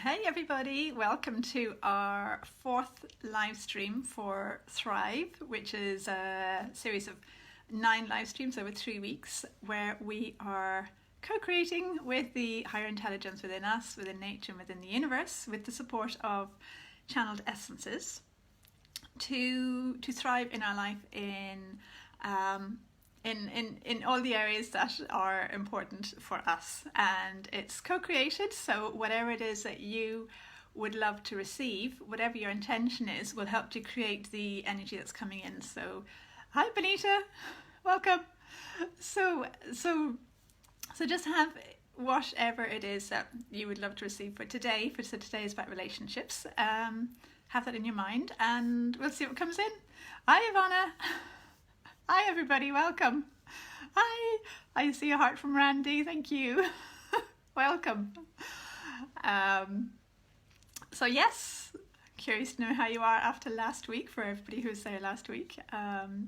Hey everybody, welcome to our fourth live stream for Thrive, which is a series of 9 live streams over 3 weeks where we are co-creating with the higher intelligence within us, within nature and within the universe, with the support of channeled essences to thrive in our life in all the areas that are important for us. And it's co-created, so whatever it is that you would love to receive, whatever your intention is, will help to create the energy that's coming in. So hi Benita, welcome. So just have whatever it is that you would love to receive for today. So today is about relationships. Have that in your mind and we'll see what comes in. Hi Ivana. Hi everybody, welcome. Hi, I see a heart from Randy, thank you. Welcome. So yes, curious to know how you are after last week, for everybody who was there last week. If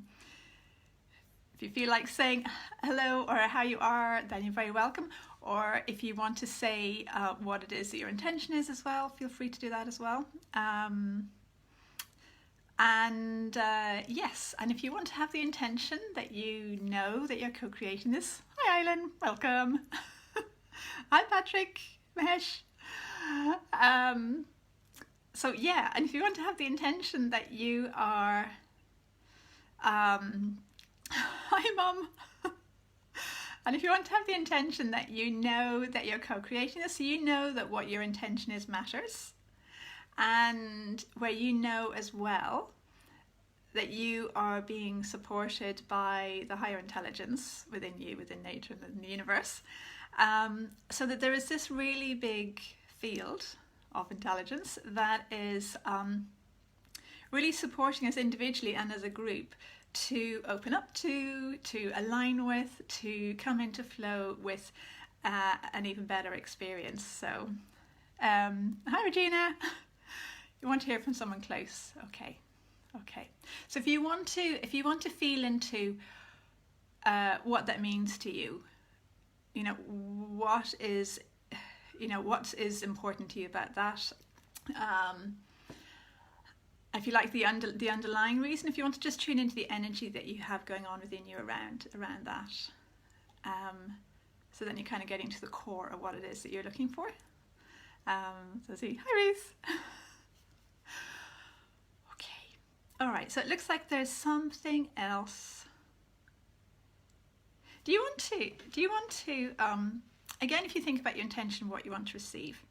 you feel like saying hello or how you are, then you're very welcome. Or if you want to say what it is that your intention is as well, feel free to do that as well. Yes, and if you want to have the intention that you know that you're co-creating this, hi Eileen, welcome. Hi Patrick, Mahesh. So yeah, and if you want to have the intention that you are, hi Mum. And if you want to have the intention that you know that you're co-creating this, so you know that what your intention is matters, and where you know as well that you are being supported by the higher intelligence within you, within nature and in the universe, so that there is this really big field of intelligence that is really supporting us individually and as a group to open up to align with, to come into flow with an even better experience. So hi Regina, you want to hear from someone close? Okay, so if you want to feel into what that means to you, what is important to you about that, if you like the underlying reason, if you want to just tune into the energy that you have going on within you around that, so then you're kind of getting to the core of what it is that you're looking for. So see, hi Ruth. All right, so it looks like there's something else. Do you want to, again, if you think about your intention, what you want to receive,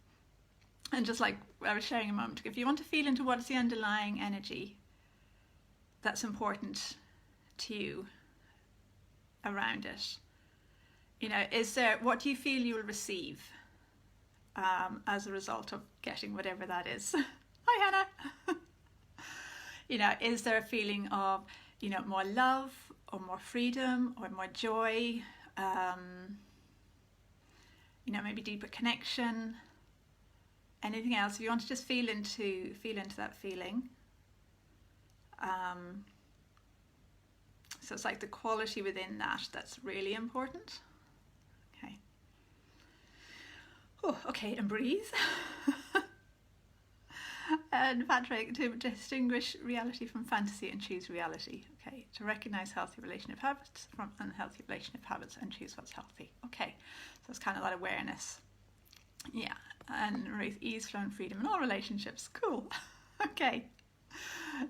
and just like I was sharing a moment ago, if you want to feel into what is the underlying energy that's important to you around it, what do you feel you will receive as a result of getting whatever that is? Hi, Hannah. Is there a feeling of, more love or more freedom or more joy? Maybe deeper connection. Anything else? If you want to just feel into that feeling. So it's like the quality within that's really important. Okay. Oh, okay, and breathe. And Patrick, to distinguish reality from fantasy and choose reality. Okay, to recognize healthy relationship habits from unhealthy relationship habits and choose what's healthy. Okay, so it's kind of that awareness. Yeah, and Ruth, ease, flow and freedom in all relationships. Cool. Okay,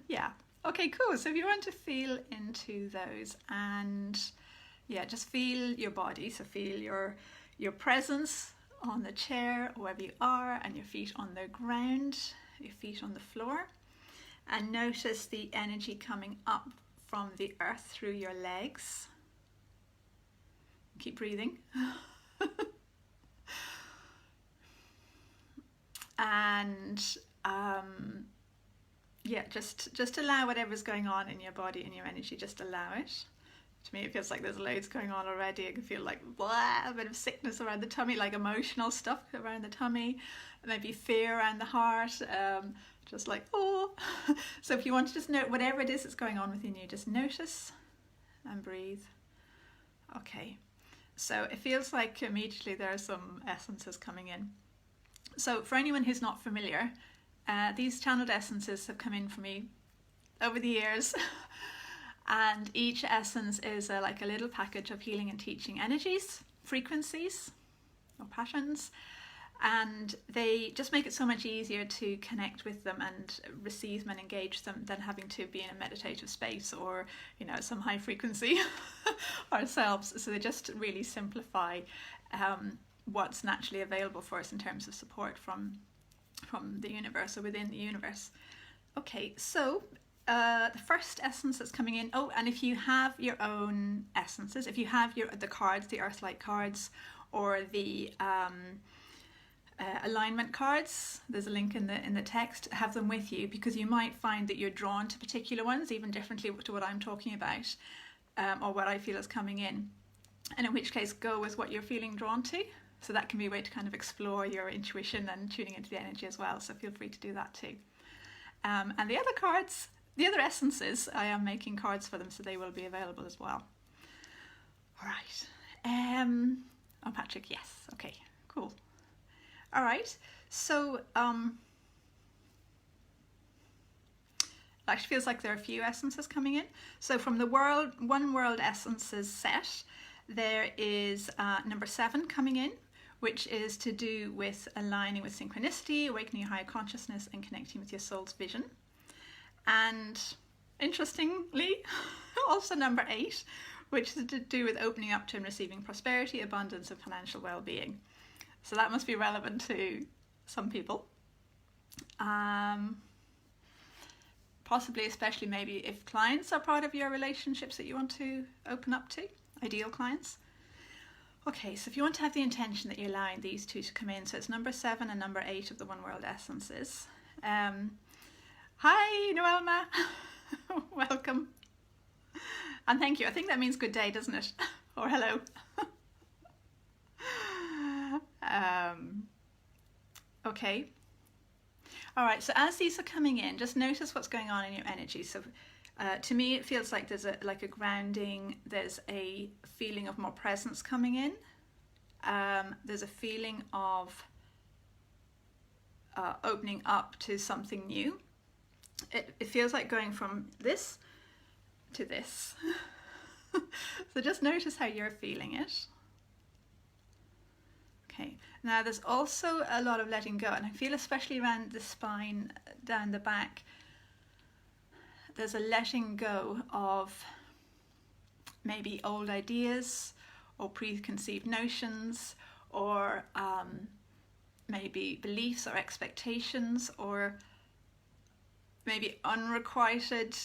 yeah. Okay, cool. So if you want to feel into those, and yeah, just feel your body. So feel your presence on the chair, wherever you are, and your feet on the ground, your feet on the floor, and notice the energy coming up from the earth through your legs. Keep breathing. And yeah, just allow whatever's going on in your body and your energy, just allow it. To me, it feels like there's loads going on already. I can feel like a bit of sickness around the tummy, like emotional stuff around the tummy, maybe fear around the heart, just like, oh. So if you want to just note whatever it is that's going on within you, just notice and breathe. Okay, so it feels like immediately there are some essences coming in. So for anyone who's not familiar, these channeled essences have come in for me over the years. And each essence is like a little package of healing and teaching energies, frequencies or patterns, and they just make it so much easier to connect with them and receive them and engage them than having to be in a meditative space or, you know, some high frequency ourselves. So they just really simplify what's naturally available for us in terms of support from the universe or within the universe. Okay, so the first essence that's coming in. Oh, and if you have your own essences, if you have the cards, the Earthlight cards, or the alignment cards, there's a link in the text. Have them with you, because you might find that you're drawn to particular ones, even differently to what I'm talking about, or what I feel is coming in. And in which case, go with what you're feeling drawn to. So that can be a way to kind of explore your intuition and tuning into the energy as well. So feel free to do that too. And the other cards, the other essences, I am making cards for them, so they will be available as well. All right. Oh, Patrick, yes. Okay, cool. All right. So it actually feels like there are a few essences coming in. So from the One World Essences set, there is number 7 coming in, which is to do with aligning with synchronicity, awakening your higher consciousness, and connecting with your soul's vision. And interestingly, also number 8, which is to do with opening up to and receiving prosperity, abundance, and financial well-being. So that must be relevant to some people. Possibly, especially maybe if clients are part of your relationships that you want to open up to, ideal clients. Okay, so if you want to have the intention that you're allowing these two to come in, so it's number 7 and number 8 of the One World Essences. Hi, Noelma. Welcome. And thank you. I think that means good day, doesn't it? Or hello. Okay. All right, so as these are coming in, just notice what's going on in your energy. So to me, it feels like there's a grounding, there's a feeling of more presence coming in. There's a feeling of opening up to something new. It feels like going from this to this. So just notice how you're feeling it. Okay, now there's also a lot of letting go, and I feel especially around the spine, down the back, there's a letting go of maybe old ideas or preconceived notions, or maybe beliefs or expectations, or maybe unrequited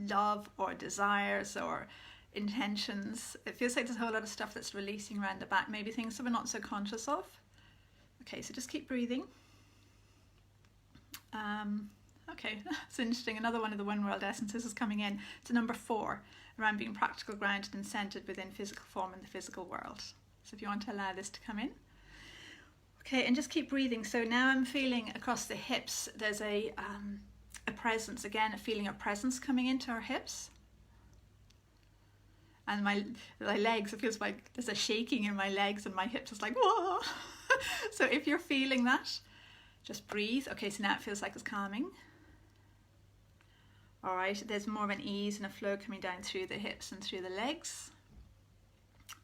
love or desires or intentions. It feels like there's a whole lot of stuff that's releasing around the back, maybe things that we're not so conscious of. Okay, so just keep breathing. Okay, it's interesting. Another one of the One World Essences is coming in. It's number 4, around being practical, grounded and centered within physical form and the physical world. So if you want to allow this to come in. Okay, and just keep breathing. So now I'm feeling across the hips, there's a presence, again, a feeling of presence coming into our hips. And my legs, it feels like there's a shaking in my legs and my hips. It's like, whoa. So if you're feeling that, just breathe. Okay, so now it feels like it's calming. All right, there's more of an ease and a flow coming down through the hips and through the legs.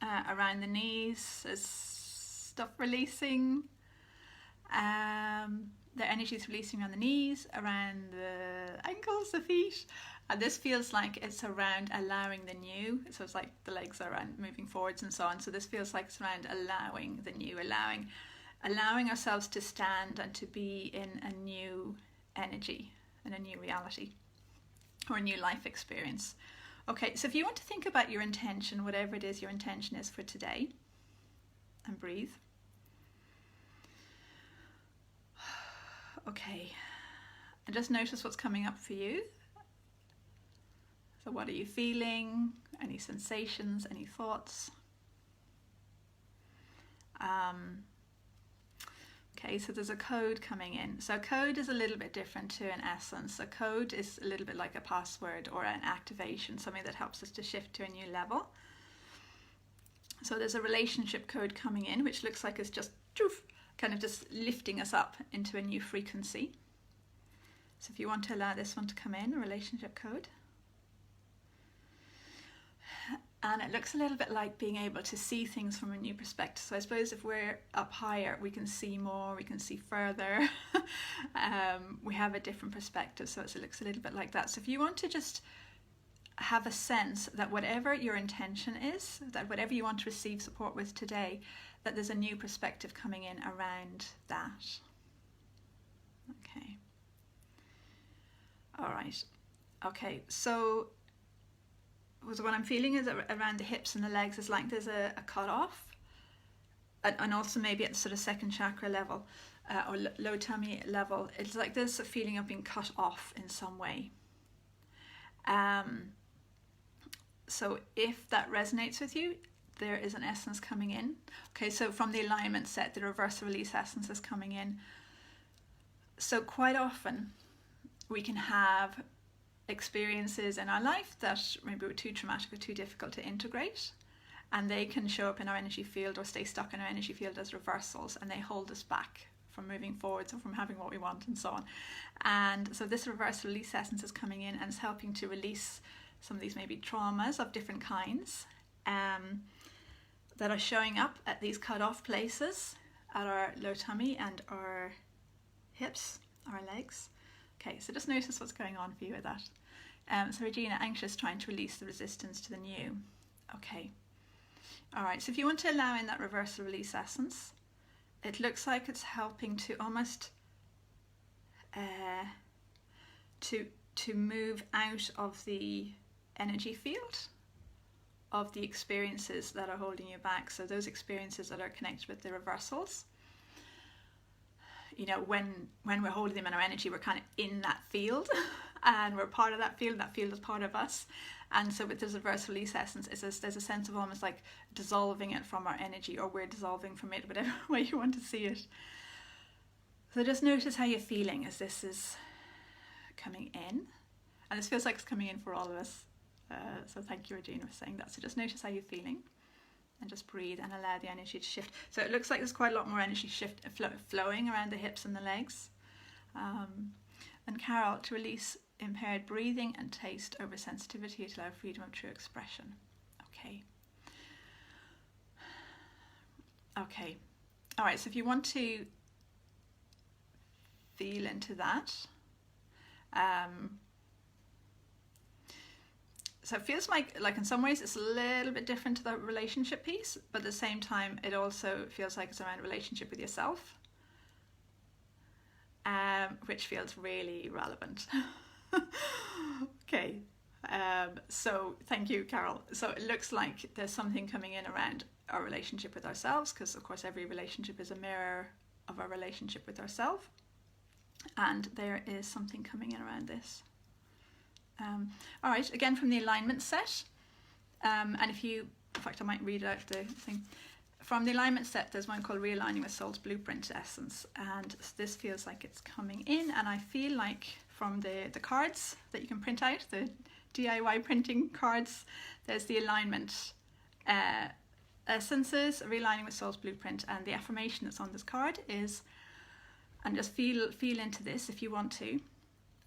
Around the knees, there's stuff releasing. The energy is releasing around the knees, around the ankles, the feet. And this feels like it's around allowing the new. So it's like the legs are around moving forwards and so on. So this feels like it's around allowing the new, allowing ourselves to stand and to be in a new energy and a new reality or a new life experience. Okay, so if you want to think about your intention, whatever it is your intention is for today, and breathe. Okay, and just notice what's coming up for you. So what are you feeling? Any sensations, any thoughts? Okay, so there's a code coming in. So a code is a little bit different to an essence. A code is a little bit like a password or an activation, something that helps us to shift to a new level. So there's a relationship code coming in, which looks like it's just kind of just lifting us up into a new frequency. So if you want to allow this one to come in, a relationship code. And it looks a little bit like being able to see things from a new perspective. So I suppose if we're up higher, we can see more, we can see further. We have a different perspective, so it looks a little bit like that. So if you want to just have a sense that whatever your intention is, that whatever you want to receive support with today, that there's a new perspective coming in around that. Okay. All right. Okay, so what I'm feeling is around the hips and the legs is like there's a cut off, and also maybe at the sort of second chakra level or low tummy level, it's like there's a feeling of being cut off in some way. So if that resonates with you, there is an essence coming in. Okay, so from the alignment set, the reverse release essence is coming in. So quite often we can have experiences in our life that maybe were too traumatic or too difficult to integrate, and they can show up in our energy field or stay stuck in our energy field as reversals, and they hold us back from moving forwards or from having what we want and so on. And so this reverse release essence is coming in and it's helping to release some of these maybe traumas of different kinds that are showing up at these cut off places at our low tummy and our hips, our legs. Okay, so just notice what's going on for you with that. So Regina, anxious, trying to release the resistance to the new. Okay. All right, so if you want to allow in that reversal release essence, it looks like it's helping to almost to move out of the energy field of the experiences that are holding you back. So those experiences that are connected with the reversals. You know, when we're holding them in our energy, we're kind of in that field and we're part of that field is part of us. And so with this reverse release essence, there's a sense of almost like dissolving it from our energy, or we're dissolving from it, whatever way you want to see it. So just notice how you're feeling as this is coming in. And this feels like it's coming in for all of us. So thank you, Regina, for saying that. So just notice how you're feeling. And just breathe and allow the energy to shift. So it looks like there's quite a lot more energy flowing around the hips and the legs. And Carol, to release impaired breathing and taste over sensitivity to allow freedom of true expression. Okay. Okay. All right, so if you want to feel into that, so it feels like in some ways it's a little bit different to the relationship piece, but at the same time it also feels like it's around a relationship with yourself, which feels really relevant. Okay, so thank you, Carol. So it looks like there's something coming in around our relationship with ourselves, because of course every relationship is a mirror of our relationship with ourselves, and there is something coming in around this. All right, again from the alignment set, and in fact I might read out the thing. From the alignment set, there's one called Realigning with Soul's Blueprint Essence, and this feels like it's coming in, and I feel like from the cards that you can print out, the DIY printing cards, there's the alignment essences, Realigning with Soul's Blueprint, and the affirmation that's on this card is, and just feel into this if you want to,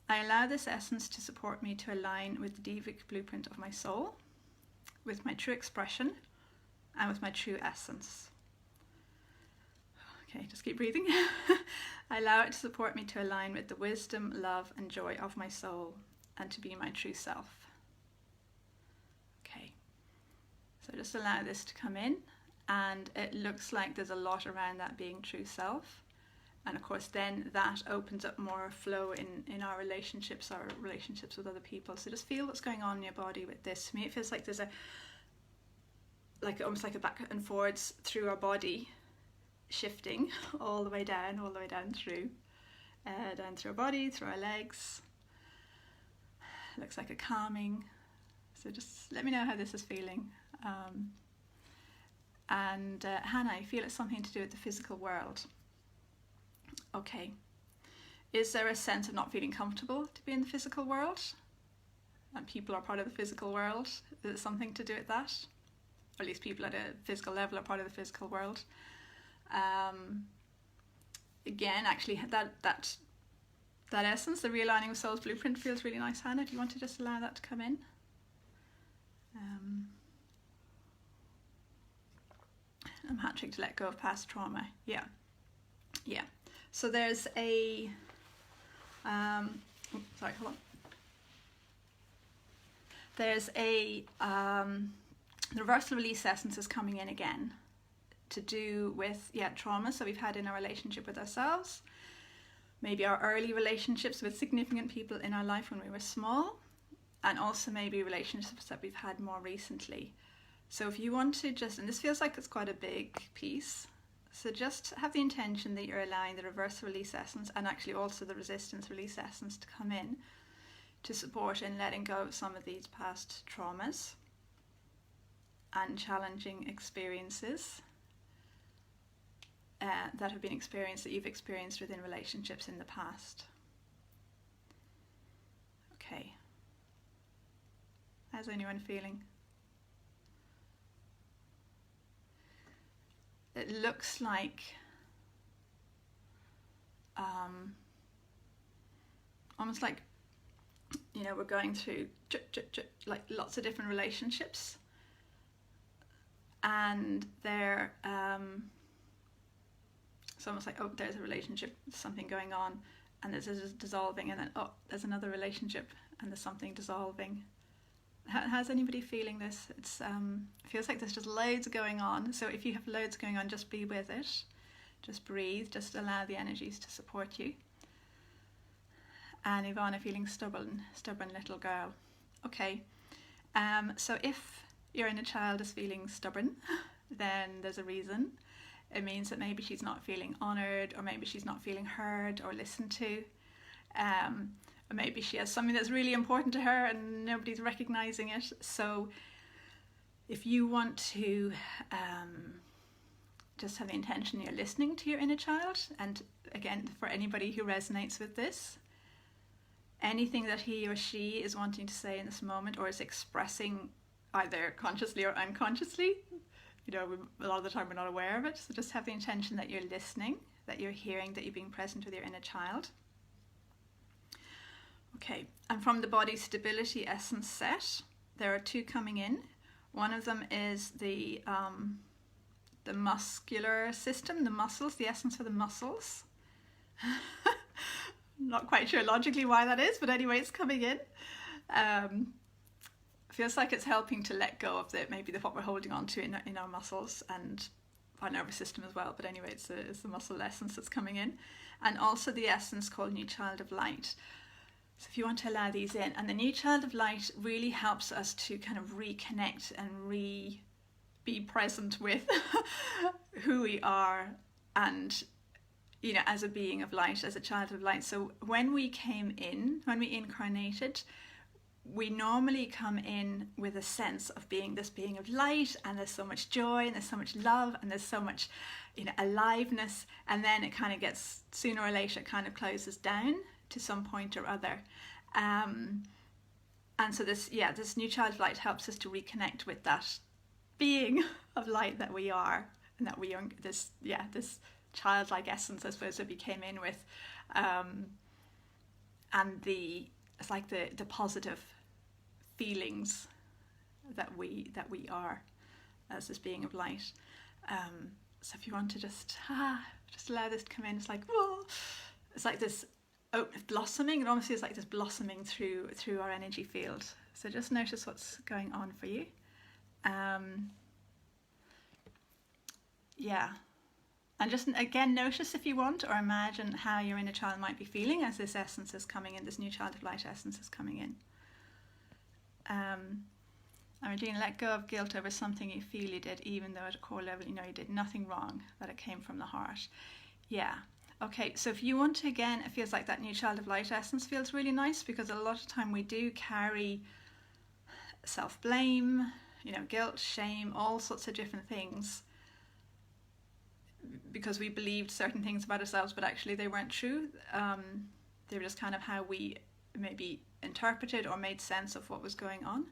I allow this essence to support me to align with the Divic blueprint of my soul, with my true expression, and with my true essence. Okay, just keep breathing. I allow it to support me to align with the wisdom, love, and joy of my soul, and to be my true self. Okay, so just allow this to come in, and it looks like there's a lot around that being true self. And of course then that opens up more flow in our relationships with other people. So just feel what's going on in your body with this. To me it feels like there's almost like a back and forwards through our body, shifting all the way down through our body, through our legs. It looks like a calming. So just let me know how this is feeling. Hannah, I feel it's something to do with the physical world. Okay, is there a sense of not feeling comfortable to be in the physical world? And people are part of the physical world. Is it something to do with that? at least people at a physical level are part of the physical world. Again, actually, that essence, the realigning with soul's blueprint, feels really nice. Hannah, do you want to just allow that to come in? I'm hat-trick to let go of past trauma. Yeah. So there's a sorry, hold on. There's a the reversal release essence is coming in again, to do with trauma. So we've had in our relationship with ourselves, maybe our early relationships with significant people in our life when we were small, and also maybe relationships that we've had more recently. So if you want to just, and this feels like it's quite a big piece, so just have the intention that you're allowing the reverse release essence, and actually also the resistance release essence, to come in to support in letting go of some of these past traumas and challenging experiences that have been experienced, that you've experienced within relationships in the past. Okay. How's anyone feeling? It looks like almost like, you know, we're going through like lots of different relationships, and they're it's almost like, oh, there's a relationship, something going on, and there's a dissolving, and then, oh, there's another relationship, and there's something dissolving. How's anybody feeling this? It's feels like there's just loads going on. So if you have loads going on, just be with it. Just breathe. Just allow the energies to support you. And Ivana feeling stubborn little girl. Okay. So if your inner child is feeling stubborn, then there's a reason. It means that maybe she's not feeling honoured, or maybe she's not feeling heard or listened to. Or maybe she has something that's really important to her and nobody's recognizing it. So if you want to just have the intention you're listening to your inner child, and again, for anybody who resonates with this, anything that he or she is wanting to say in this moment, or is expressing either consciously or unconsciously, you know, a lot of the time we're not aware of it. So just have the intention that you're listening, that you're hearing, that you're being present with your inner child. Okay, and from the body stability essence set, there are two coming in. One of them is the muscular system, the muscles, the essence for the muscles. Not quite sure logically why that is, but anyway, it's coming in. Feels like it's helping to let go of maybe what we're holding on to in our muscles and our nervous system as well. But anyway, it's the muscle essence that's coming in, and also the essence called New Child of Light. So if you want to allow these in, and the New Child of Light really helps us to kind of reconnect and be present with who we are, and, you know, as a being of light, as a child of light. So when we we incarnated, we normally come in with a sense of being this being of light, and there's so much joy, and there's so much love, and there's so much, you know, aliveness, and then it kind of gets, sooner or later, kind of closes down to some point or other. And so this New Child of Light helps us to reconnect with that being of light that we are, and that we are this childlike essence, I suppose, that we came in with, and it's like the positive feelings that we are as this being of light. So if you want to just allow this to come in, it's like, whoa, it's like this blossoming. It almost feels like this blossoming through our energy field. So just notice what's going on for you. And just again, notice if you want, or imagine how your inner child might be feeling as this essence is coming in, this New Child of Light essence is coming in. And Regina, let go of guilt over something you feel you did, even though at a core level you know you did nothing wrong, that it came from the heart. Yeah. Okay, so if you want to, again, it feels like that New Child of Light essence feels really nice, because a lot of time we do carry self-blame, you know, guilt, shame, all sorts of different things, because we believed certain things about ourselves, but actually they weren't true. They were just kind of how we maybe interpreted or made sense of what was going on.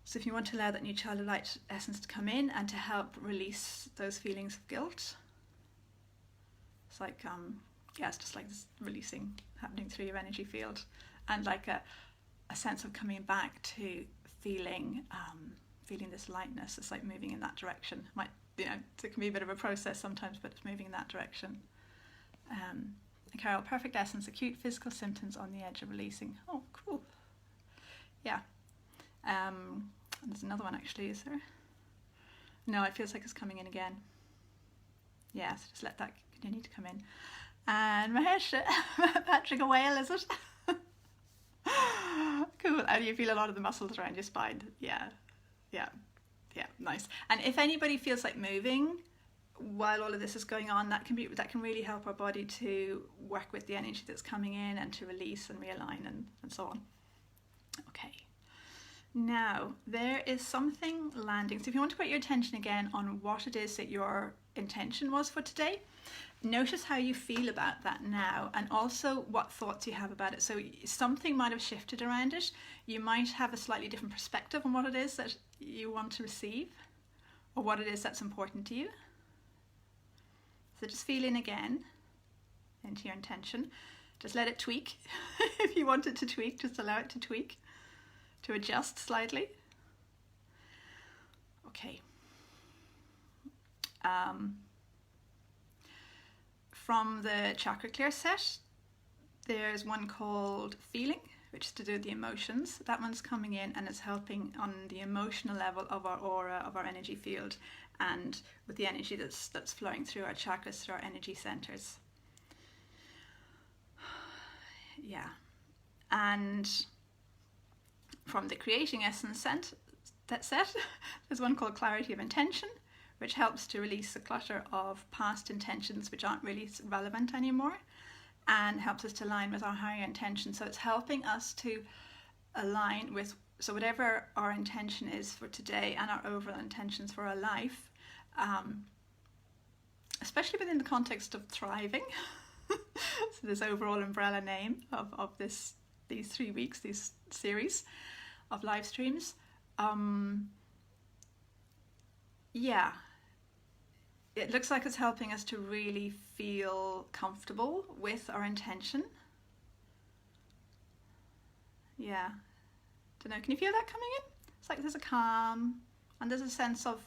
So if you want to allow that new child of light essence to come in and to help release those feelings of guilt, it's like, it's just like this releasing happening through your energy field, and like a sense of coming back to feeling this lightness. It's like moving in that direction. It can be a bit of a process sometimes, but it's moving in that direction. Carol, perfect essence, acute physical symptoms on the edge of releasing. Oh, cool. Yeah. There's another one actually, is there? No, it feels like it's coming in again. Yeah, so just let that continue to come in. And Mahesh, Patrick, a whale, is it? Cool. And you feel a lot of the muscles around your spine. Yeah, nice. And if anybody feels like moving while all of this is going on, that can really help our body to work with the energy that's coming in and to release and realign and so on. Okay. Now, there is something landing. So if you want to put your attention again on what it is that your intention was for today, notice how you feel about that now, and also what thoughts you have about it. So something might have shifted around it. You might have a slightly different perspective on what it is that you want to receive, or what it is that's important to you. So just feel in again into your intention. Just let it tweak. If you want it to tweak, just allow it to tweak, to adjust slightly. Okay. From the Chakra Clear set, there's one called Feeling, which is to do with the emotions. That one's coming in and it's helping on the emotional level of our aura, of our energy field, and with the energy that's flowing through our chakras, through our energy centers. Yeah. And from the Creating Essence set, there's one called Clarity of Intention, which helps to release the clutter of past intentions which aren't really relevant anymore, and helps us to align with our higher intention. So it's helping us to align with, so whatever our intention is for today and our overall intentions for our life, especially within the context of thriving. So this overall umbrella name of these 3 weeks, this series of live streams. It looks like it's helping us to really feel comfortable with our intention. Yeah. Don't know, can you feel that coming in? It's like there's a calm and there's a sense of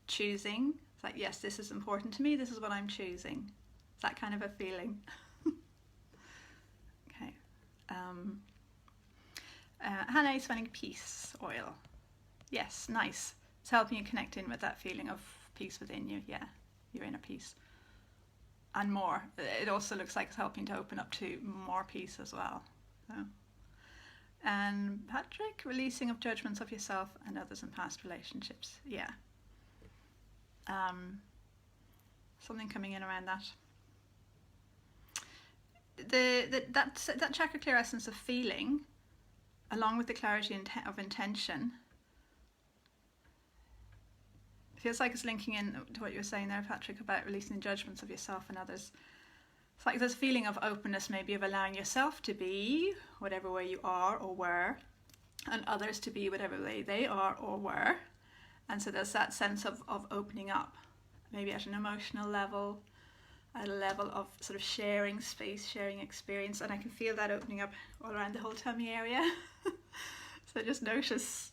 choosing. It's like, yes, this is important to me, this is what I'm choosing. It's that kind of a feeling. Okay. Hannah is finding peace oil. Yes, nice. It's helping you connect in with that feeling of peace within you. Yeah, your inner peace. And more. It also looks like it's helping to open up to more peace as well. So. And Patrick, releasing of judgments of yourself and others in past relationships. Yeah. Something coming in around that. That chakra clear essence of feeling, along with the clarity of intention, feels like it's linking in to what you were saying there, Patrick, about releasing the judgments of yourself and others. It's like this feeling of openness, maybe of allowing yourself to be whatever way you are or were, and others to be whatever way they are or were. And so there's that sense of opening up, maybe at an emotional level, at a level of sort of sharing space, sharing experience. And I can feel that opening up all around the whole tummy area. So just notice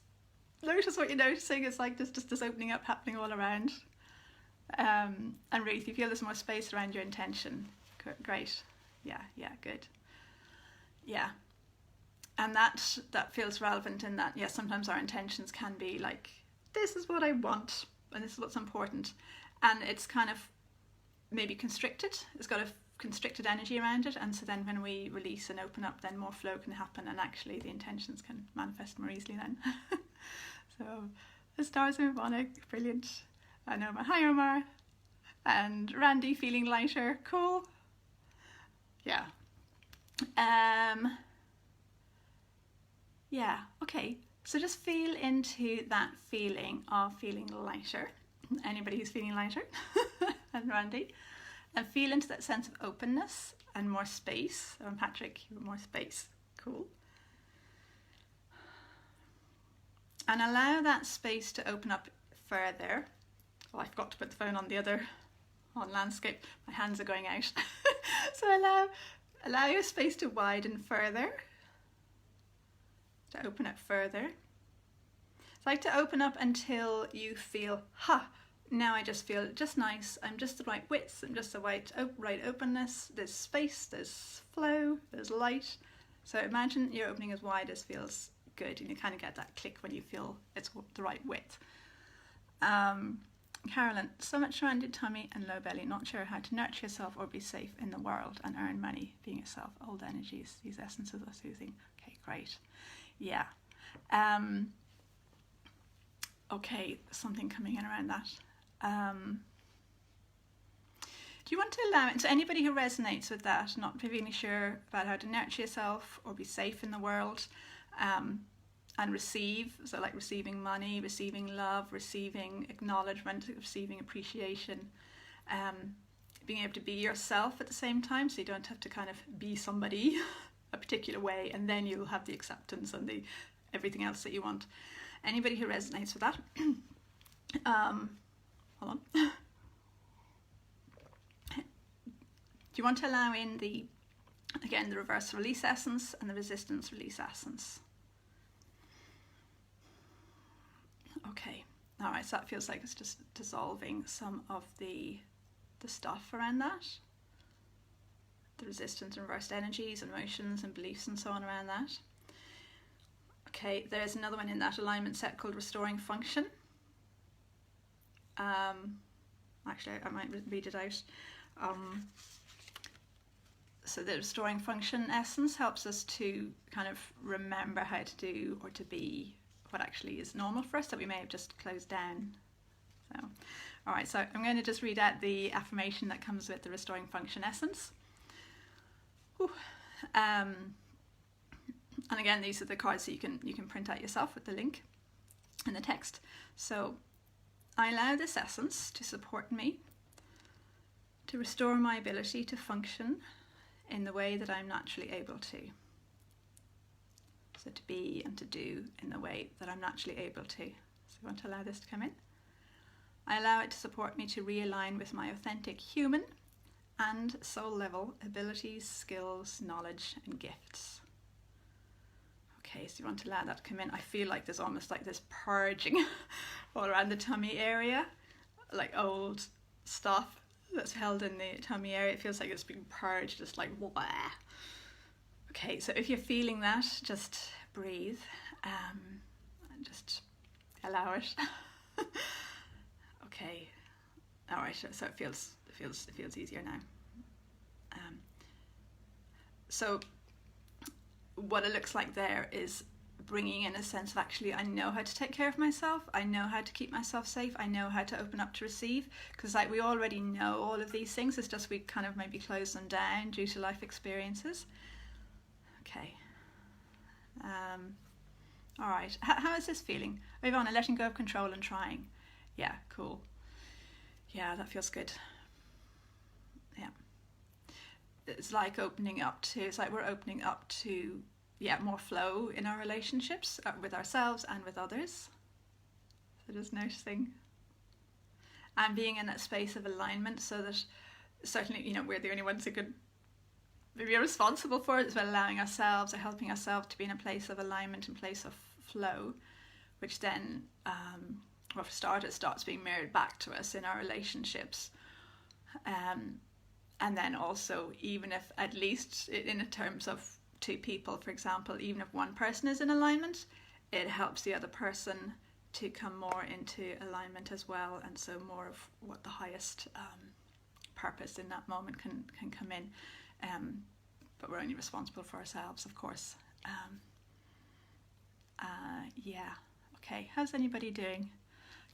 what you're noticing. It's like just this opening up happening all around. And really, if you feel there's more space around your intention, great. Yeah, good. Yeah. And that feels relevant in that, yes, sometimes our intentions can be like, this is what I want, and this is what's important. And it's kind of maybe constricted. It's got a constricted energy around it. And so then when we release and open up, then more flow can happen, and actually the intentions can manifest more easily then. So the stars are Monic, brilliant. I know my hi Omar. And Randy feeling lighter, cool. Yeah. Yeah, okay. So just feel into that feeling of feeling lighter. Anybody who's feeling lighter, and Randy. And feel into that sense of openness and more space. And Patrick, more space, cool. and allow that space to open up further. Well, I forgot to put the phone on landscape. My hands are going out. So allow your space to widen further, to open up further. It's like to open up until you feel, now I just feel just nice. I'm just the right width. I'm just the right openness. There's space, there's flow, there's light. So imagine you're opening as wide as feels good, and you kind of get that click when you feel it's the right width. Carolyn, so much around your tummy and low belly, not sure how to nurture yourself or be safe in the world and earn money being yourself. Old energies, these essences are soothing. Okay, great. Yeah. Okay, something coming in around that. Do you want to allow it to anybody who resonates with that, not really sure about how to nurture yourself or be safe in the world, and receive, so like receiving money, receiving love, receiving acknowledgement, receiving appreciation, being able to be yourself at the same time, so you don't have to kind of be somebody a particular way, and then you'll have the acceptance and the everything else that you want. Anybody who resonates with that, hold on. Do you want to allow in the reverse release essence and the resistance release essence? Okay, all right, so that feels like it's just dissolving some of the stuff around that. The resistance and reversed energies and emotions and beliefs and so on around that. Okay, there's another one in that alignment set called Restoring Function. Actually, I might read it out. So the Restoring Function essence helps us to kind of remember how to do or to be what actually is normal for us that we may have just closed down. So, all right, so I'm going to just read out the affirmation that comes with the Restoring Function essence. And again, these are the cards that you can print out yourself with the link and the text. So, I allow this essence to support me, to restore my ability to function in the way that I'm naturally able to. So to be and to do in the way that I'm naturally able to. So I want to allow this to come in. I allow it to support me to realign with my authentic human and soul level abilities, skills, knowledge and gifts. Okay, so you want to allow that to come in. I feel like there's almost like this purging all around the tummy area, like old stuff that's held in the tummy area. It feels like it's being purged, just like wah. Okay, so if you're feeling that, just breathe and just allow it. Okay, all right. So it feels easier now. So what it looks like there is bringing in a sense of actually, I know how to take care of myself. I know how to keep myself safe. I know how to open up to receive, because like we already know all of these things. It's just we kind of maybe close them down due to life experiences. Okay. All right. How is this feeling? Ivana, letting go of control and trying. Yeah, cool. Yeah, that feels good. Yeah. It's like we're opening up to, more flow in our relationships with ourselves and with others. So just noticing. And being in that space of alignment, so that certainly, we're the only ones who could maybe are responsible for it, as well, allowing ourselves or helping ourselves to be in a place of alignment and place of flow, which then, for starters, starts being mirrored back to us in our relationships. And then also, even if, at least in terms of two people, for example, even if one person is in alignment, it helps the other person to come more into alignment as well, and so more of what the highest purpose in that moment can come in. But we're only responsible for ourselves, of course. Yeah. Okay. How's anybody doing?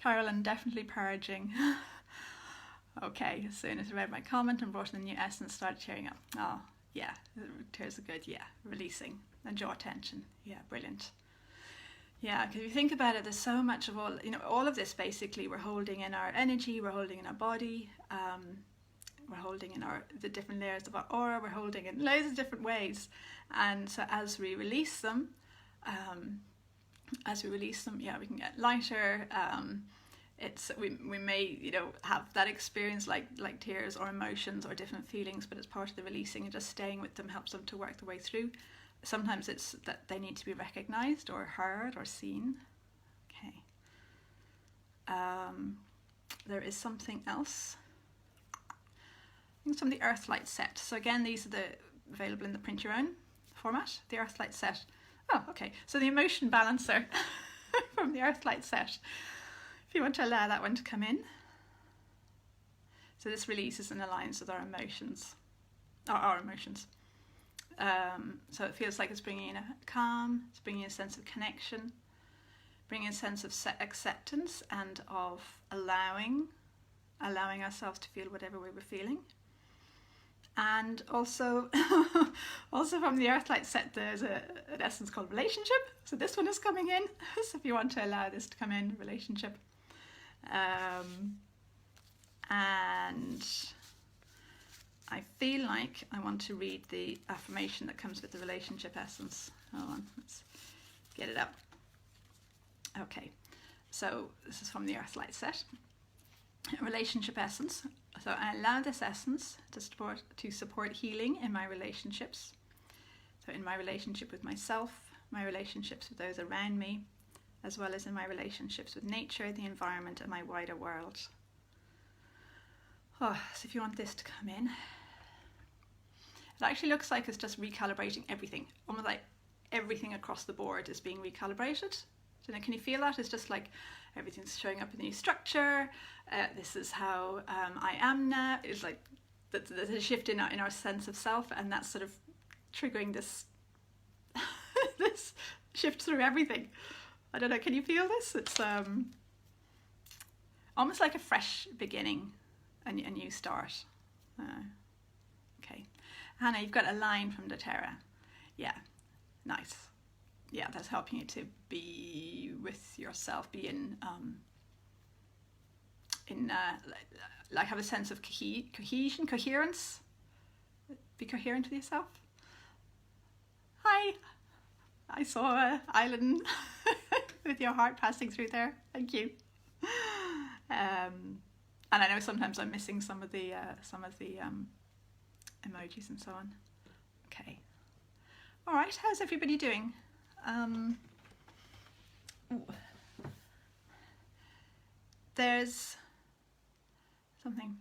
Carolyn, definitely purging. Okay. As soon as I read my comment and brought in the new essence, started cheering up. Oh, yeah. Tears are good. Yeah. Releasing and jaw tension. Yeah. Brilliant. Yeah. Because if you think about it, there's so much of all of this. Basically, we're holding in our energy. We're holding in our body. We're holding in the different layers of our aura. We're holding in loads of different ways, and so as we release them, as we release them, yeah, we can get lighter. We may, you know, have that experience like tears or emotions or different feelings, but it's part of the releasing, and just staying with them helps them to work their way through. Sometimes it's that they need to be recognized or heard or seen. Okay. There is something else. I think it's from the Earthlight set. So again, these are available in the print your own format, the Earthlight set. Oh, okay. So the emotion balancer from the Earthlight set. If you want to allow that one to come in. So this releases and aligns with our emotions, our emotions. So it feels like it's bringing in a calm, it's bringing a sense of connection, bringing a sense of acceptance and of allowing ourselves to feel whatever we were feeling. And also, also from the Earthlight set, there's an essence called relationship. So this one is coming in. So if you want to allow this to come in, relationship. And I feel like I want to read the affirmation that comes with the relationship essence. Hold on, let's get it up. Okay, so this is from the Earthlight set. Relationship essence. So I allow this essence to support healing in my relationships. So in my relationship with myself, my relationships with those around me, as well as in my relationships with nature, the environment, and my wider world. Oh, so if you want this to come in, it actually looks like it's just recalibrating everything. Almost like everything across the board is being recalibrated. So now, can you feel that? It's just like everything's showing up in the new structure. This is how I am now. It's like there's a shift in our sense of self, and that's sort of triggering this this shift through everything. I don't know, can you feel this? It's almost like a fresh beginning, a new start. Okay. Hannah, you've got a line from doTERRA. Yeah, nice. Yeah, that's helping you to be with yourself, be in like have a sense of cohesion, coherence. Be coherent with yourself. Hi. I saw Island with your heart passing through there. Thank you. And I know sometimes I'm missing some of the emojis and so on. Okay. All right. How's everybody doing? There's something.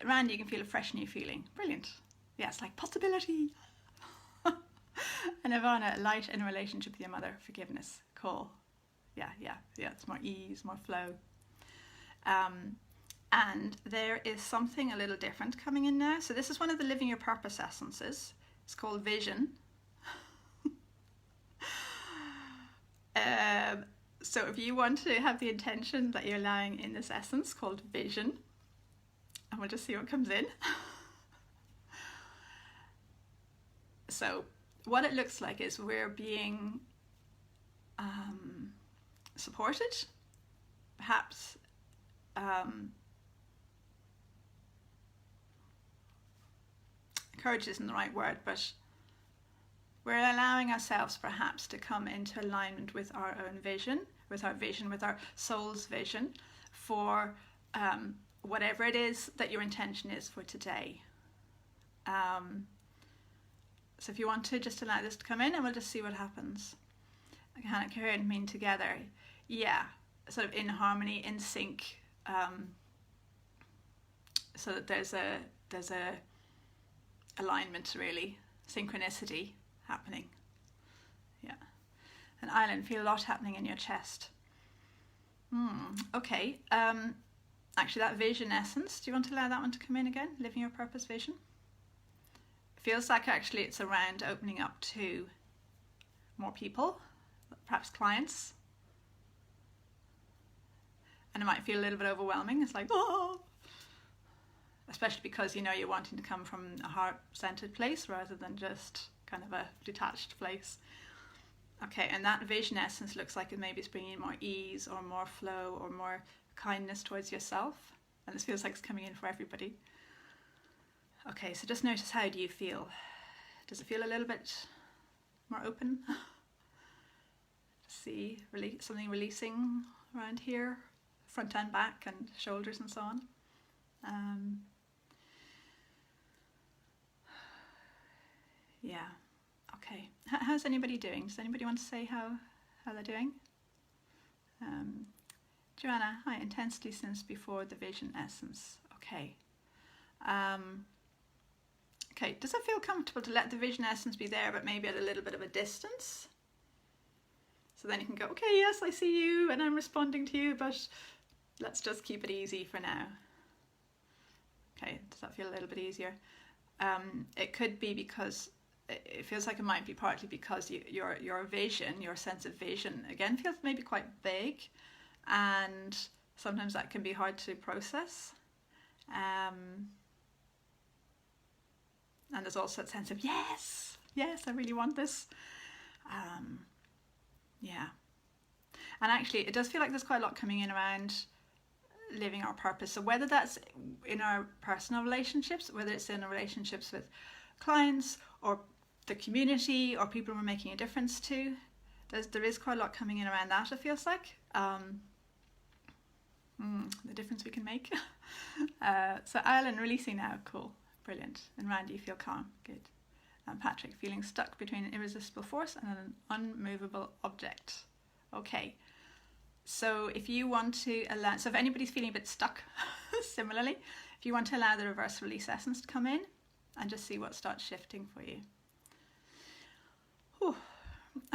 Randy, you can feel a fresh new feeling. Brilliant. Yeah, it's like possibility. And Ivana, light in a relationship with your mother, forgiveness. Cool. Yeah. It's more ease, more flow. And there is something a little different coming in now. So this is one of the Living Your Purpose essences. It's called Vision. So if you want to have the intention that you're allowing in this essence called Vision, and we'll just see what comes in. So what it looks like is we're being supported, perhaps encouraged isn't the right word, but we're allowing ourselves perhaps to come into alignment with our own vision, with our soul's vision for whatever it is that your intention is for today. So if you want to just allow this to come in, and we'll just see what happens. Kind of coherent mean together. Yeah, sort of in harmony, in sync. So that there's a alignment, really, synchronicity happening. Yeah. And Island, feel a lot happening in your chest. Okay. Actually, that vision essence, do you want to allow that one to come in again? Living your purpose vision. Feels like actually it's around opening up to more people, perhaps clients. And it might feel a little bit overwhelming. It's like, oh, especially because you're wanting to come from a heart-centered place rather than just kind of a detached place. Okay, and that vision essence looks like maybe it's bringing in more ease or more flow or more kindness towards yourself. And this feels like it's coming in for everybody. Okay, so just notice, how do you feel? Does it feel a little bit more open? see something releasing around here, front and back and shoulders and so on. Yeah, okay. How's anybody doing? Does anybody want to say how they're doing? Joanna, hi, intensity since before the vision essence. Okay. Okay, does it feel comfortable to let the vision essence be there, but maybe at a little bit of a distance? So then you can go, okay, yes, I see you and I'm responding to you, but let's just keep it easy for now. Okay, does that feel a little bit easier? It could be because it feels like it might be partly because your vision, your sense of vision, again, feels maybe quite vague, and sometimes that can be hard to process. And there's also that sense of, yes, I really want this. Yeah. And actually, it does feel like there's quite a lot coming in around living our purpose. So whether that's in our personal relationships, whether it's in our relationships with clients or the community or people we're making a difference to, there is quite a lot coming in around that, it feels like. The difference we can make. So Alan, releasing now, cool, brilliant. And Randy, you feel calm, good. And Patrick, feeling stuck between an irresistible force and an unmovable object. Okay, so if you want to allow, so if anybody's feeling a bit stuck, similarly, if you want to allow the reverse release essence to come in and just see what starts shifting for you. Whew.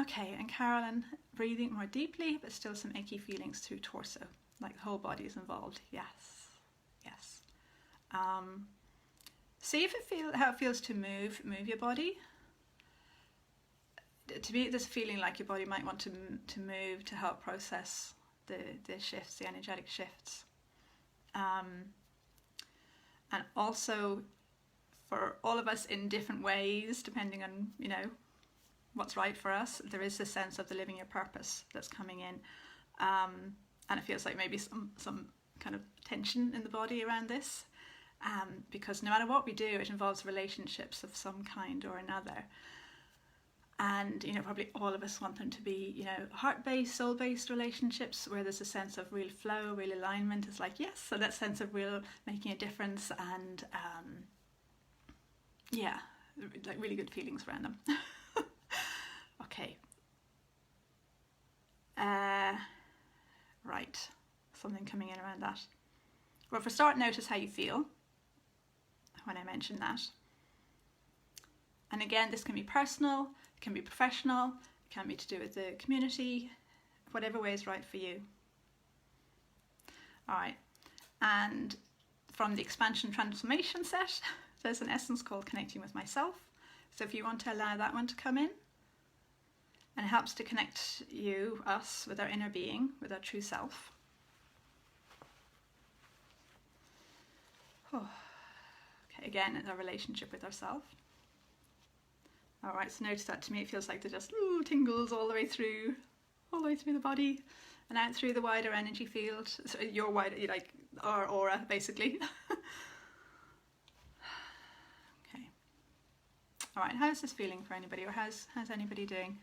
Okay, and Carolyn, breathing more deeply, but still some achy feelings through torso, like the whole body is involved. Yes. See if how it feels to move your body. To me, there's a feeling like your body might want to move to help process the shifts, the energetic shifts. And also for all of us in different ways, depending on, what's right for us, there is a sense of the living your purpose that's coming in. And it feels like maybe some kind of tension in the body around this. Because no matter what we do, it involves relationships of some kind or another. And, probably all of us want them to be, heart-based, soul-based relationships where there's a sense of real flow, real alignment. It's like, yes, so that sense of real making a difference and, like really good feelings around them. Okay. Right. Something coming in around that. Well, for a start, notice how you feel when I mention that. And again, this can be personal, it can be professional, it can be to do with the community, whatever way is right for you. All right, and from the expansion transformation set, there's an essence called connecting with myself. So if you want to allow that one to come in, and it helps to connect us, with our inner being, with our true self. Oh. Okay, again, it's our relationship with ourselves. All right, so notice that to me, it feels like there just tingles all the way through the body and out through the wider energy field. So your wider, like our aura, basically. Okay. All right, how's this feeling for anybody, or how's anybody doing?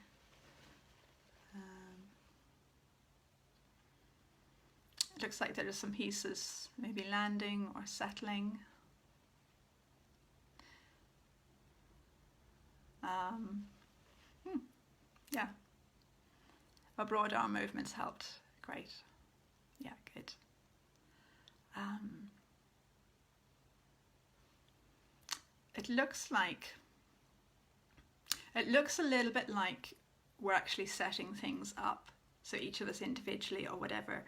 It looks like there are some pieces maybe landing or settling. Yeah. Our broad arm movements helped. Great. Yeah, good. It looks a little bit like we're actually setting things up. So each of us individually, or whatever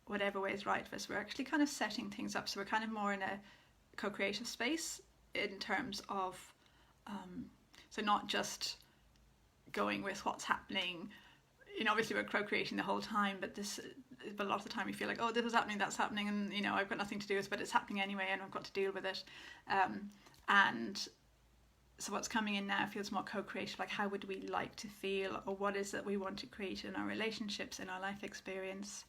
way is right for us, we're actually kind of setting things up. So we're kind of more in a co-creative space in terms of, so not just going with what's happening. Obviously we're co-creating the whole time, but a lot of the time we feel like, oh, this is happening, that's happening, and I've got nothing to do with it, but it's happening anyway, and I've got to deal with it. And so what's coming in now feels more co-creative, like how would we like to feel, or what is it we want to create in our relationships, in our life experience.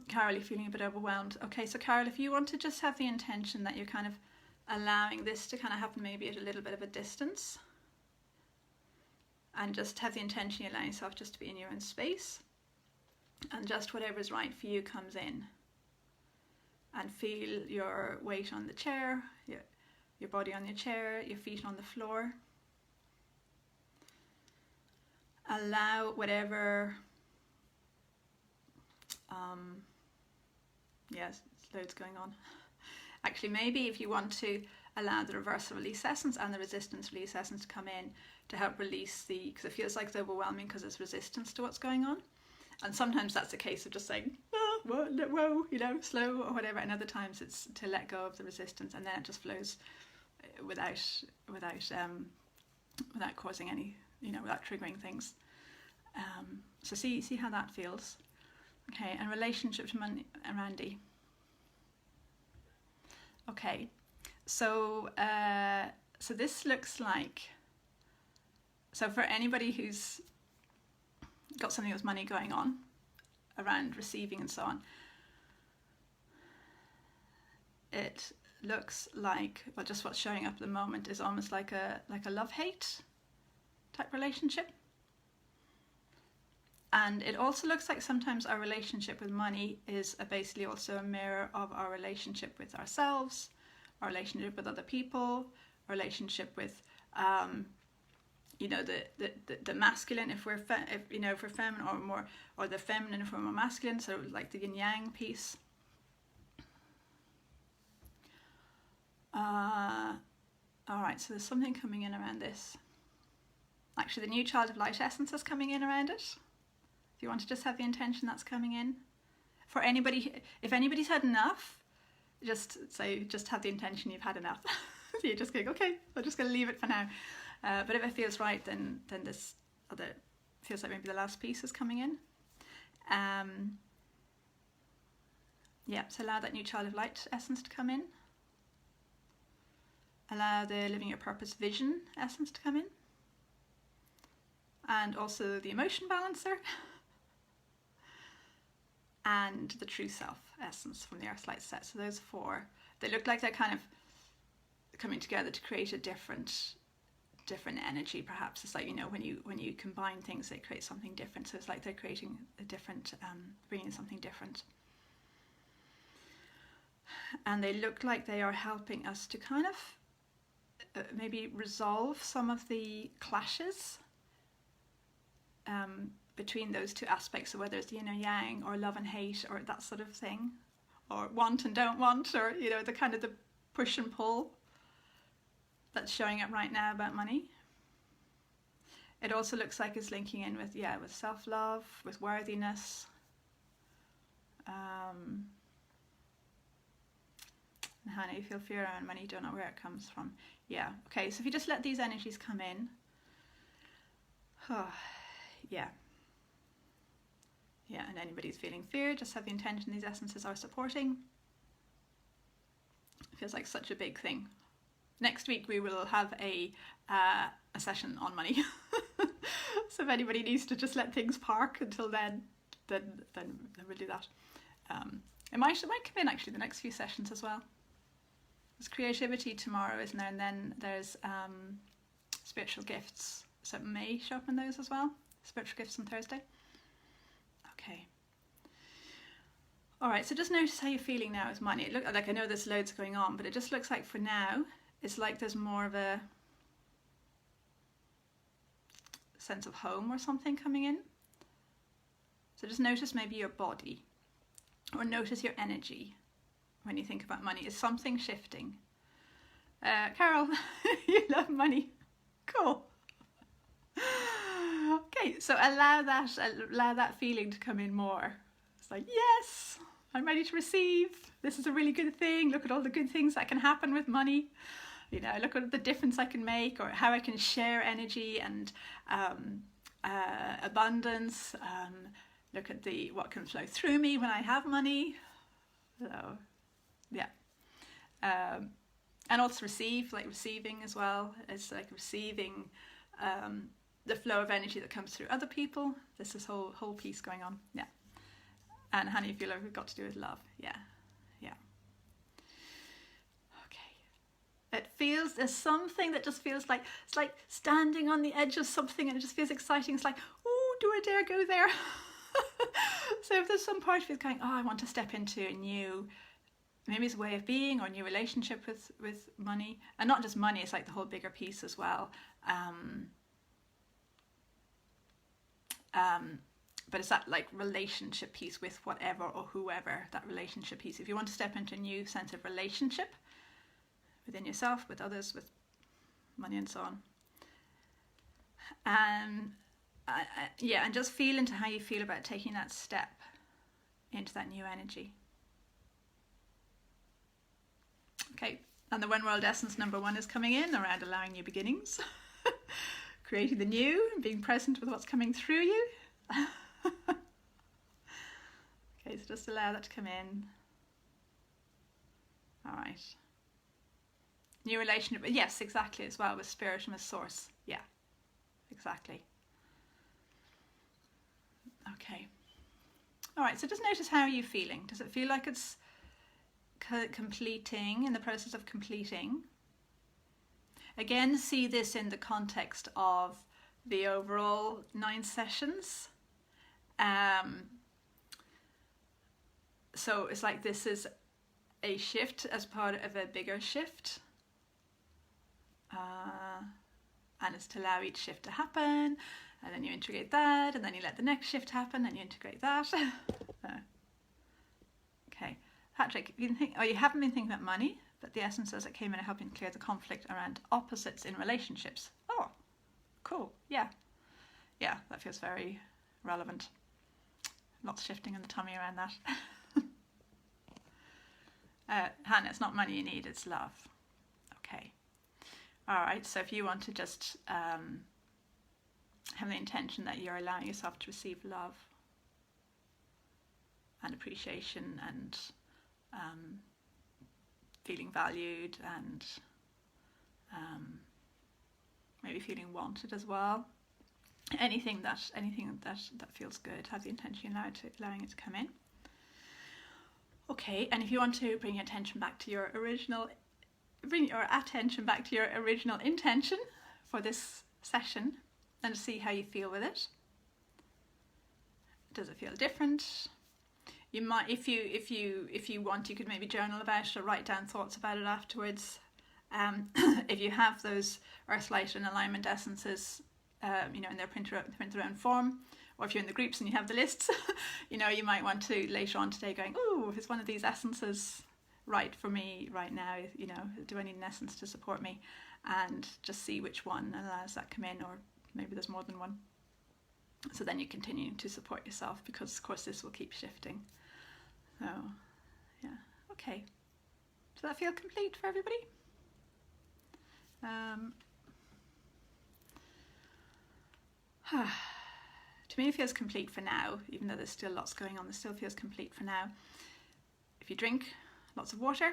Carol, you're feeling a bit overwhelmed. Okay, so Carol, if you want to just have the intention that you're kind of allowing this to kind of happen maybe at a little bit of a distance, and just have the intention, you allow yourself just to be in your own space, and just whatever's right for you comes in. And feel your weight on the chair, your body on your chair, your feet on the floor. Allow whatever, yes, loads going on. Actually, maybe if you want to, allow the reversal release essence and the resistance release essence to come in to help release because it feels like it's overwhelming because there's resistance to what's going on. And sometimes that's a case of just saying, oh, whoa, slow or whatever. And other times it's to let go of the resistance, and then it just flows without causing any, without triggering things. So see how that feels. Okay, and relationship to money and Randy. Okay, so this looks like, so for anybody who's got something with money going on around receiving and so on, it looks like, well, just what's showing up at the moment is almost like a love-hate type relationship. And it also looks like sometimes our relationship with money is basically also a mirror of our relationship with ourselves, our relationship with other people, our relationship with the masculine if we're feminine, or the feminine if we're more masculine, so like the yin yang piece. All right, so there's something coming in around this. Actually, the new child of light essence is coming in around it. If you want to just have the intention that's coming in. For anybody, if anybody's had enough, just have the intention you've had enough. So you're just going, okay, I'm just going to leave it for now. But if it feels right, then this other feels like maybe the last piece is coming in. So allow that new child of light essence to come in. Allow the living your purpose vision essence to come in. And also the emotion balancer. And the true self essence from the earth light set. So those four, they look like they're kind of coming together to create a different energy. Perhaps it's like, when you combine things, they create something different. So it's like they're creating a different, bringing something different. And they look like they are helping us to kind of maybe resolve some of the clashes between those two aspects, so whether it's yin or yang, or love and hate, or that sort of thing, or want and don't want, or the kind of the push and pull that's showing up right now about money. It also looks like it's linking in with self-love, with worthiness, and how you feel fear around money, you don't know where it comes from. Okay, so if you just let these energies come in, and anybody's feeling fear, just have the intention these essences are supporting. It feels like such a big thing. Next week we will have a session on money. So if anybody needs to just let things park until then we'll do that. It might come in actually the next few sessions as well. There's creativity tomorrow, isn't there? And then there's spiritual gifts. So it may show up in those as well. Spiritual gifts on Thursday. Okay. All right, so just notice how you're feeling now with money. It look like, I know there's loads going on, but it just looks like for now, it's like there's more of a sense of home or something coming in. So just notice maybe your body, or notice your energy when you think about money. Is something shifting? Carol, you love money. Cool. Okay, so allow that feeling to come in more. It's like, yes, I'm ready to receive. This is a really good thing. Look at all the good things that can happen with money. Look at the difference I can make, or how I can share energy and abundance. Look at what can flow through me when I have money. So, and also receiving as well. It's like receiving the flow of energy that comes through other people. There's this whole piece going on. And how do you feel like we've got to do with love? Okay. It feels, there's something that just feels like, it's like standing on the edge of something and it just feels exciting. It's like, oh, do I dare go there? So if there's some part of you going, oh, I want to step into a new, maybe it's a way of being or a new relationship with money, and not just money, it's like the whole bigger piece as well. But it's that like relationship piece with whatever or whoever, that relationship piece. If you want to step into a new sense of relationship within yourself, with others, with money and so on. And just feel into how you feel about taking that step into that new energy. Okay, and the One World Essence number 1 is coming in around allowing new beginnings, creating the new, and being present with what's coming through you. Okay, so just allow that to come in. All right. New relationship, yes, exactly, as well, with spirit and with source. Yeah, exactly. Okay. All right, so just notice, how are you feeling? Does it feel like it's completing, in the process of completing? Again, see this in the context of the overall 9 sessions. So it's like this is a shift as part of a bigger shift. And it's to allow each shift to happen, and then you integrate that, and then you let the next shift happen, and you integrate that. Okay, Patrick, you haven't been thinking about money, but the essence says it came in helping clear the conflict around opposites in relationships. Oh, cool. Yeah, that feels very relevant. Lots shifting in the tummy around that. Hannah, it's not money you need, it's love. Okay. All right, so if you want to just have the intention that you're allowing yourself to receive love and appreciation and feeling valued and maybe feeling wanted as well. Anything that feels good, have the intention allowing it to come in. Okay, and if you want to bring your attention back to your original intention for this session, and see how you feel with it. Does it feel different? You might, if you want, you could maybe journal about it or write down thoughts about it afterwards. If you have those Earth, Light and Alignment essences, in their printed own form, or if you're in the groups and you have the lists, you might want to later on today going, oh, is one of these essences right for me right now? Do I need an essence to support me? And just see which one allows that come in, or maybe there's more than one. So then you continue to support yourself, because of course this will keep shifting. So yeah, okay. Does that feel complete for everybody? To me it feels complete for now, even though there's still lots going on. It still feels complete for now. If you drink lots of water,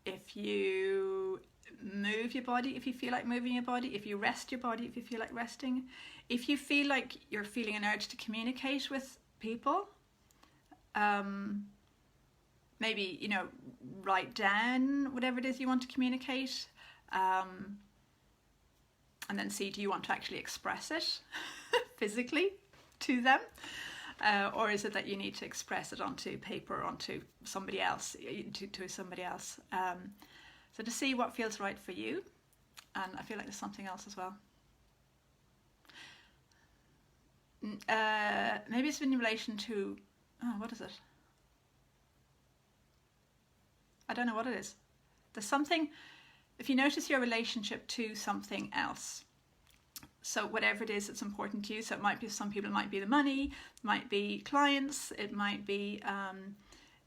if you move your body, if you feel like moving your body, if you rest your body, if you feel like resting, if you feel like you're feeling an urge to communicate with people, maybe write down whatever it is you want to communicate, and then see, do you want to actually express it physically to them, or is it that you need to express it onto paper, onto somebody else, to somebody else? So to see what feels right for you. And I feel like there's something else as well. Maybe it's in relation to, what is it? I don't know what it is. There's something, if you notice your relationship to something else, so whatever it is that's important to you, so it might be, some people it might be the money, it might be clients, it might be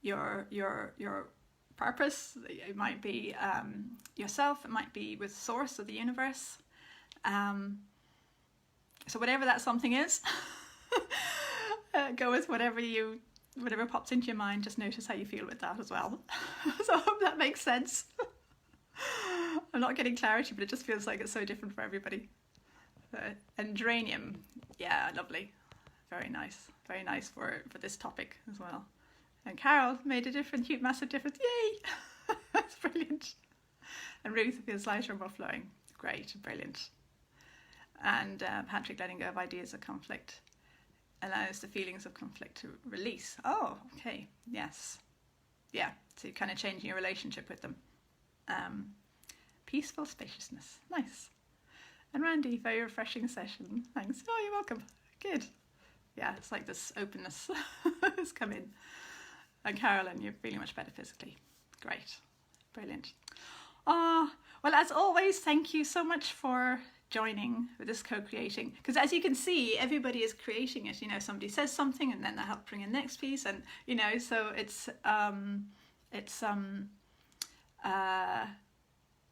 your purpose, it might be yourself, it might be with source or the universe. So whatever that something is, go with whatever pops into your mind. Just notice how you feel with that as well. So I hope that makes sense. I'm not getting clarity, but it just feels like it's so different for everybody. And geranium, yeah, lovely, very nice for this topic as well. And Carol made a difference, huge, massive difference. Yay! That's brilliant. And Ruth feels lighter and more flowing. Great, brilliant. And Patrick, letting go of ideas of conflict allows the feelings of conflict to release. Oh, okay, yes. Yeah, so you're kind of changing your relationship with them. Peaceful spaciousness, nice. And Randy, very refreshing session. Thanks. Oh, you're welcome. Good. Yeah, it's like this openness has come in. And Carolyn, you're feeling much better physically. Great. Brilliant. Well, as always, thank you so much for joining with this co-creating. Because as you can see, everybody is creating it. You know, somebody says something and then they help bring in the next piece. And, you know, so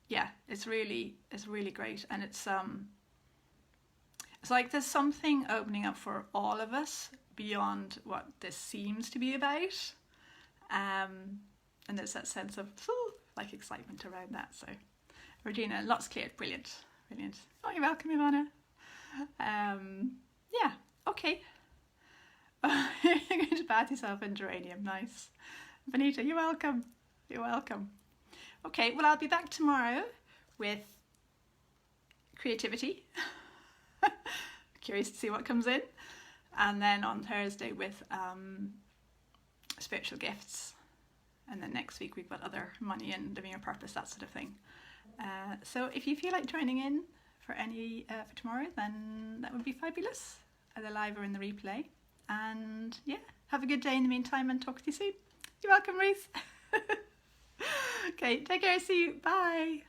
yeah, it's really great. And it's like there's something opening up for all of us beyond what this seems to be about. And there's that sense of like excitement around that. So Regina, lots cleared. Brilliant. Oh, you're welcome, Ivana. Yeah, okay. You're going to bath yourself in geranium. Nice. Benita, you're welcome. Okay, well, I'll be back tomorrow with creativity. Curious to see what comes in. And then on Thursday with spiritual gifts. And then next week we've got other money and living your purpose, that sort of thing. So if you feel like joining in for any for tomorrow, then that would be fabulous, either live or in the replay. And yeah, have a good day in the meantime and talk to you soon. You're welcome, Ruth. Okay, take care, see you, bye.